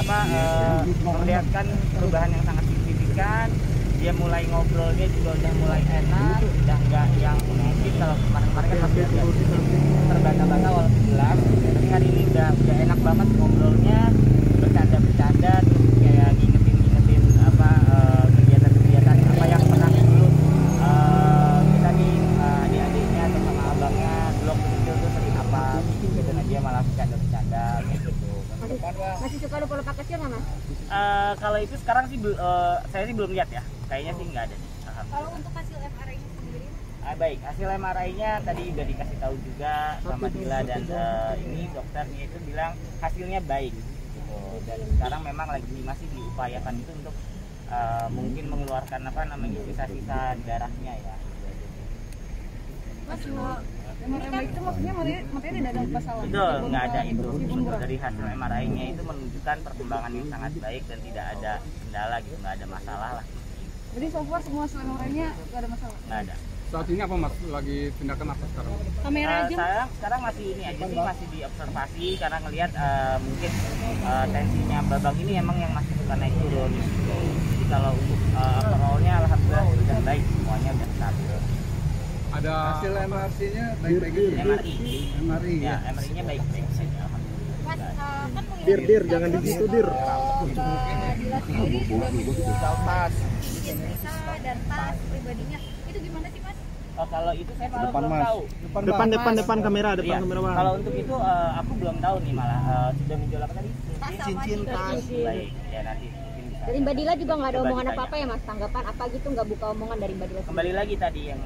memperlihatkan perubahan yang sangat signifikan. Dia mulai ngobrolnya juga udah mulai enak, udah nggak yang mungkin kalau kemarin-kemarin kan masih agak terbata-bata walaupun jelas. Tapi hari ini udah enak banget ngobrolnya, bercanda-bercanda, terus kayak ngingetin kegiatan-kegiatan apa yang pernah dulu kita nih adik-adiknya atau sama abangnya belum kecil tuh sering apa gitu. Nah dia malah bercanda-bercanda gitu. Masih suka lupa kecil nggak Mas? Kalau itu sekarang sih saya sih belum lihat ya, kayaknya sih nggak ada nih. Kalau untuk hasil MRI-nya sendiri? Baik, hasil MRI-nya tadi udah dikasih tahu juga sama Dila dan ini dokternya itu bilang hasilnya baik gitu. Dan sekarang memang masih diupayakan itu untuk mungkin mengeluarkan sisa-sisa darahnya ya. Mas, MRI itu maksudnya matanya tidak ada masalah? Betul, nggak ada itu. Dari hasil MRI-nya itu menunjukkan perkembangan yang sangat baik dan tidak ada kendala gitu, nggak ada masalah lah. Jadi so far semua hasil MRI-nya nggak ada masalah? Nggak ada. Saat ini apa Mas? Lagi tindakan apa sekarang? Kamera aja? Sekarang masih ini aja sih, masih diobservasi karena ngelihat mungkin tensinya Babang ini emang yang masih suka naik turun gitu. Jadi kalau untuk overall-nya alhamdulillah sudah baik, semuanya sudah stabil. Ada hasil MRI-nya baik-baik aja. MRI ya, MRI-nya baik-baik saja. Mas, kan Dir, jangan di situ, Dir. Dila sendiri sudah menjual tas, cerita dan tas pribadinya. Itu gimana sih Mas? Kalau itu saya malah belum tahu. Depan kamera, Iya. kamera Bang. Kalau untuk itu aku belum tahu nih malah sudah menjual apa tadi? Cincin tas. Baik, ya nanti mungkin bisa. Dari Mbak Dila juga nggak ada Coba omongan ditanya. apa-apa ya Mas? Tanggapan apa gitu nggak buka omongan dari Mbak Dila? Kembali lagi tadi yang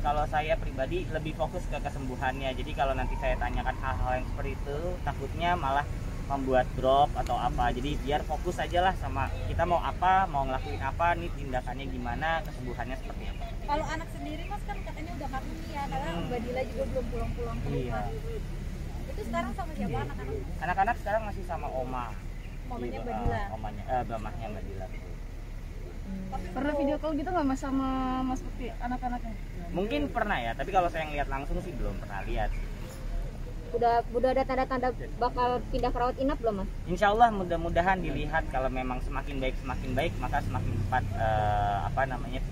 kalau saya pribadi lebih fokus ke kesembuhannya. Jadi kalau nanti saya tanyakan hal-hal yang seperti itu, takutnya malah membuat drop atau apa. Jadi biar fokus aja lah sama kita mau apa, mau ngelakuin apa, nih tindakannya gimana, kesembuhannya seperti apa. Kalau anak sendiri Mas kan katanya udah karunia karena Mbak Dila juga belum pulang-pulang ke rumah. Itu sekarang sama siapa anak-anak? Anak-anak sekarang masih sama oma. Mamanya Mbak Dila. Mamahnya Mbak Dila. Pernah video call gitu nggak Mas sama Mas Putih anak-anaknya? Mungkin pernah ya, tapi kalau saya ngeliat langsung sih belum pernah lihat. Udah ada tanda-tanda bakal pindah ke rawat inap belum Mas? Insya Allah mudah-mudahan dilihat kalau memang semakin baik maka semakin cepat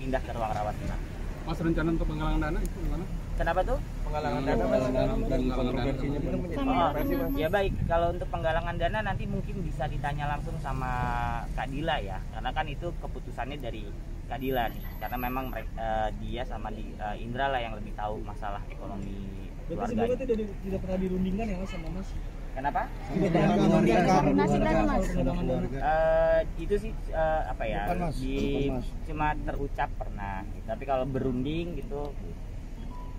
pindah ke ruang rawat inap. Mas, rencana untuk penggalangan dana itu gimana? Kenapa tuh? Penggalangan dana dan kontroversinya Ya baik, kalau untuk penggalangan dana nanti mungkin bisa ditanya langsung sama Kak Dila ya, karena kan itu keputusannya dari Kak Dila nih, karena memang dia sama Indra lah yang lebih tahu masalah ekonomi keluarga. Berarti sebelumnya tidak pernah dirundingkan ya Mas sama Mas? Kenapa? Tidak pernah dirundingkan. Itu sih cuma terucap pernah, tapi kalau berunding gitu.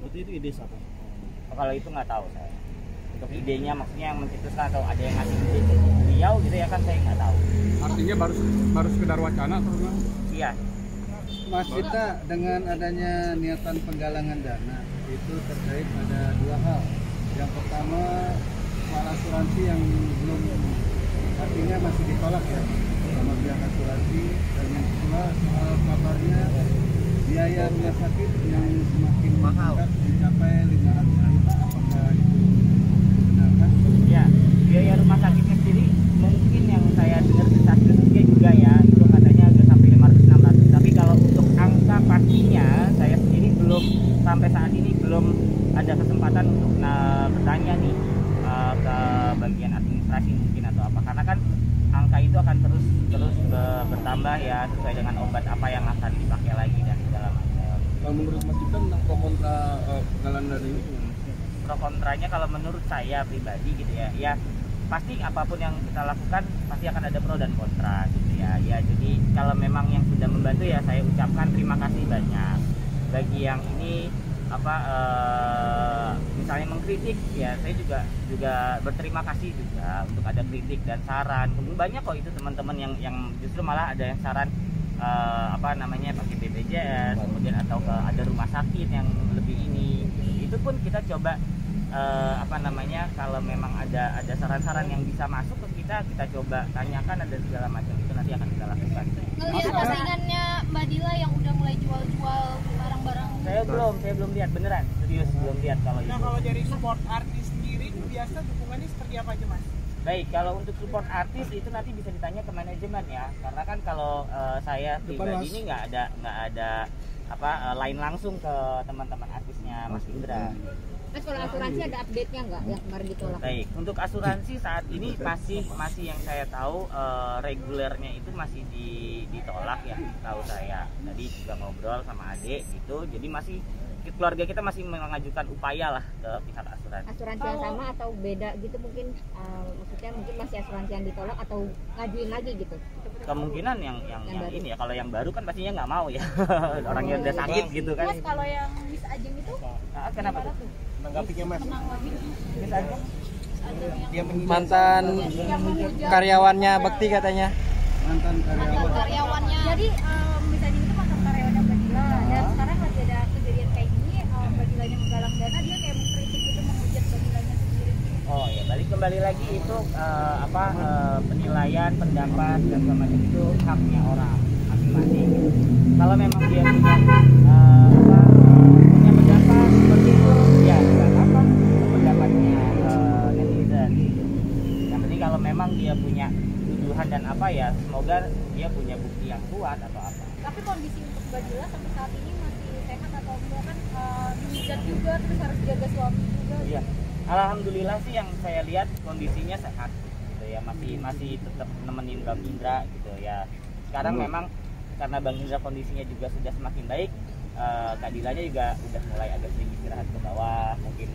Berarti itu ide siapa? Kalau itu nggak tahu saya. Untuk idenya maksudnya yang mencetuskan atau ada yang ngasih ide ke beliau gitu ya kan saya nggak tahu. Artinya baru sekedar wacana atau gimana? Iya. Mas, kita dengan adanya niatan penggalangan dana itu terkait ada dua hal. Yang pertama soal asuransi yang belum artinya masih ditolak ya sama pihak asuransi, dan yang kedua soal kabarnya biaya rumah sakit yang semakin mahal mencapai 500 juta, apakah itu benarkah? Ya, biaya rumah sakitnya sendiri mungkin yang saya dengar statistiknya juga ya itu katanya udah sampai 500-600. Tapi kalau untuk angka pastinya saya sendiri belum sampai saat ini belum ada kesempatan untuk bertanya nih ke bagian administrasi mungkin atau apa, karena kan angka itu akan terus bertambah ya sesuai dengan obat apa yang akan dipakai lagi dan segala macam. Kalau menurut Mas Gibran tentang pro kontra penggalangan dana ini gimana? Pro kontranya kalau menurut saya pribadi gitu ya pasti apapun yang kita lakukan pasti akan ada pro dan kontra gitu ya. Jadi kalau memang yang sudah membantu ya saya ucapkan terima kasih banyak. Bagi yang ini misalnya mengkritik ya saya juga berterima kasih juga untuk ada kritik dan saran. Kemudian banyak kok itu teman-teman yang justru malah ada yang saran pakai BPJS kemudian atau ada rumah sakit yang lebih ini. Itu pun kita coba kalau memang ada saran-saran yang bisa masuk ke kita coba tanyakan, ada segala macam itu nanti akan kita lakukan. Melihat postingannya Mbak Dila yang udah mulai jual-jual barang-barang. Saya belum lihat beneran, serius belum lihat kalau itu. Nah kalau dari support artis sendiri biasa dukungannya seperti apa aja Mas? Baik, kalau untuk support artis itu nanti bisa ditanya ke manajemen ya, karena kan kalau saya pribadi ini nggak ada line langsung ke teman-teman artisnya Mas Indra. Mas, kalau asuransi ada update-nya nggak yang kemarin ditolak? Baik, untuk asuransi saat ini masih yang saya tahu regulernya itu masih ditolak ya, tahu saya. Tadi juga ngobrol sama adik gitu, jadi masih keluarga kita masih mengajukan upaya lah ke pihak asuransi. Asuransi yang sama atau beda gitu mungkin, maksudnya mungkin masih asuransi yang ditolak atau ngajuin lagi gitu? Kemungkinan yang ini ya, kalau yang baru kan pastinya nggak mau ya. Orangnya udah sakit gitu kan. Mas, kalau yang Miss Ajeng itu Kenapa tuh? Menanggapinya Mas. menang lagi? Miss Ajeng? Dia Mantan karyawannya Bekti katanya. Mantan karyawan. Karyawannya. Jadi Miss Ajeng itu mantan karyawannya Badila, dan sekarang lagi ada kejadian kayak gini, Badilanya menggalang dana, dia kayak mengkritik itu, menghujat Badilanya sendiri. Oh ya, balik kembali lagi itu penilaian, pendapat dan semacam itu haknya orang masing-masing. Kalau memang dia punya punya pendapat seperti itu, ya nggak apa-apa pendapatnya netizen gitu. Yang penting kalau memang dia punya tuduhan dan ya semoga dia punya bukti yang kuat atau apa. Tapi kondisi untuk Badila sampai saat ini masih sehat atau enggak, kan dihujat juga, terus harus jaga suami juga. Iya. Alhamdulillah sih yang saya lihat kondisinya sehat gitu ya, masih tetap nemenin Bang Indra gitu ya. Sekarang memang karena Bang Indra kondisinya juga sudah semakin baik, Kak Dilanya juga udah mulai agak sedikit istirahat ke bawah, mungkin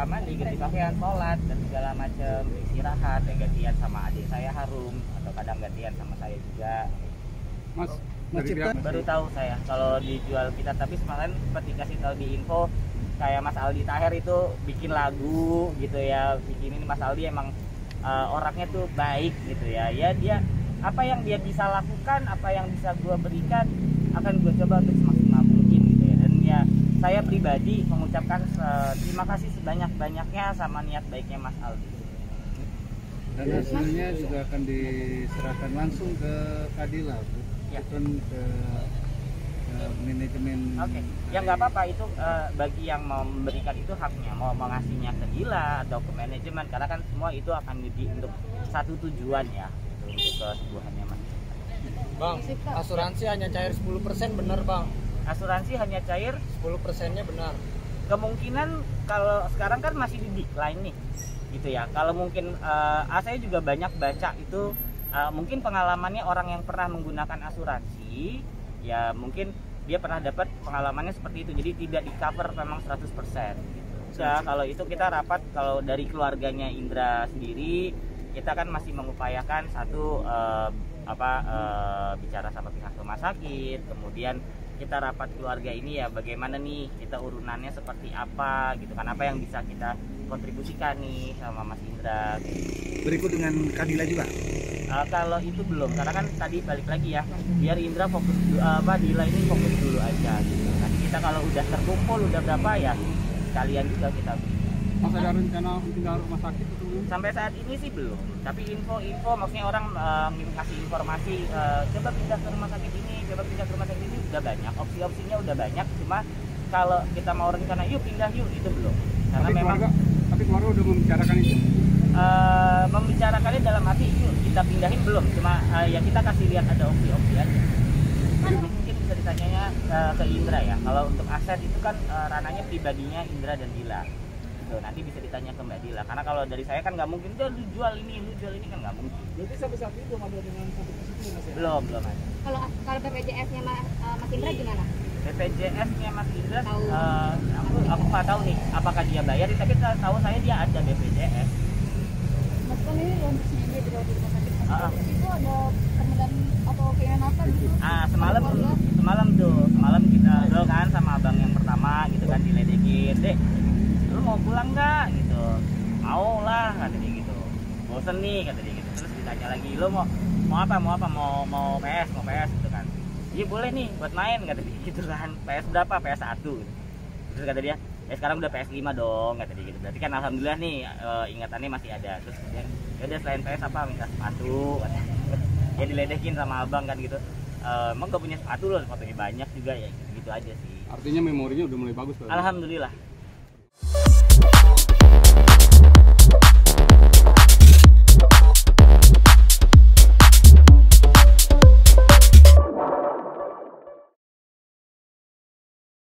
mandi, ganti pakaian, sholat dan segala macam, istirahat, ya gantian sama adik saya Harum atau kadang gantian sama saya juga. Mas, Mas dari Cipta. pihak- Baru tahu saya kalau dijual kita, tapi kemarin seperti kasih tahu di info kayak Mas Aldi Taher itu bikin lagu gitu ya, bikin ini. Mas Aldi emang orangnya tuh baik gitu ya, dia apa yang dia bisa lakukan, apa yang bisa gue berikan akan gue coba untuk semaksimal mungkin gitu ya. Dan ya saya pribadi mengucapkan terima kasih sebanyak-banyaknya sama niat baiknya Mas Aldi. Dan hasilnya juga akan diserahkan langsung ke Kadila, Ya. bukan ke manajemen. Oke, ya nggak apa-apa itu, bagi yang mau memberikan itu haknya, mau mengasihnya ke Dila atau ke manajemen, karena kan semua itu akan untuk satu tujuan ya, untuk kesembuhannya Mas. Bang, asuransi hanya cair 10% benar Bang? Asuransi hanya cair 10%-nya benar. kemungkinan kalau sekarang kan masih di decline nih gitu ya. Kalau mungkin saya juga banyak baca itu, mungkin pengalamannya orang yang pernah menggunakan asuransi ya, mungkin dia pernah dapat pengalamannya seperti itu, jadi tidak di cover memang 100% gitu. Ya, kalau itu kita rapat, kalau dari keluarganya Indra sendiri kita kan masih mengupayakan satu bicara sama pihak rumah sakit, kemudian kita rapat keluarga ini ya, bagaimana nih kita urunannya seperti apa gitu kan, apa yang bisa kita kontribusikan nih sama Mas Indra. berikut dengan Kadila juga. Kalau itu belum, karena kan tadi balik lagi ya, biar Indra fokus Dila ini fokus dulu aja gitu. Nanti kita kalau udah terkumpul udah berapa ya kalian juga kita beri. Mas ada rencana pindah rumah sakit atau belum? Sampai saat ini sih belum, tapi info maksudnya orang ngasih informasi, coba pindah ke rumah sakit ini, coba pindah ke rumah sakit ini, udah banyak, opsi-opsinya udah banyak, cuma kalau kita mau rencana yuk pindah yuk itu belum, karena memang Keluarga udah membicarakan itu. Membicarakannya dalam arti yuk kita pindahin belum, cuma ya kita kasih lihat ada opsi-opsi aja. Jadi mungkin bisa ditanyanya ke Indra ya, kalau untuk aset itu kan ranahnya pribadinya Indra dan Dila. Nanti bisa ditanya ke Mbak Dila, karena kalau dari saya kan nggak mungkin udah lu jual ini kan nggak mungkin. Berarti sampai saat ini belum ada dengan satu positif Mas ya? Belum ada. Kalau BPJS-nya Mas Indra gimana? BPJS-nya Mas Indra, Tahu. aku nggak tahu nih apakah dia bayar, tapi tahu saya dia ada BPJS. Mas, kan ini launching dia dirawat di rumah sakit. Ah. Itu ada kemudian atau keinginan apa gitu? Semalam kita ngobrol kan sama abang yang pertama gitu kan, diledekin, Dek, lu mau pulang nggak gitu? Mau lah kata dia gitu, bosen nih kata dia gitu. Terus ditanya lagi, lu mau PS gitu kan. Iya boleh nih buat main kata dia gitu kan. PS berapa? PS1 gitu. Terus kata dia, ya sekarang udah PS5 dong kata dia gitu. Berarti kan alhamdulillah nih ingatannya masih ada. Terus kemudian ya udah selain PS apa, minta sepatu kata. Ya diledekin sama abang kan gitu. Emang gak punya sepatu loh, sepatunya banyak juga ya, gitu aja sih. Artinya memorinya udah mulai bagus kan? Alhamdulillah.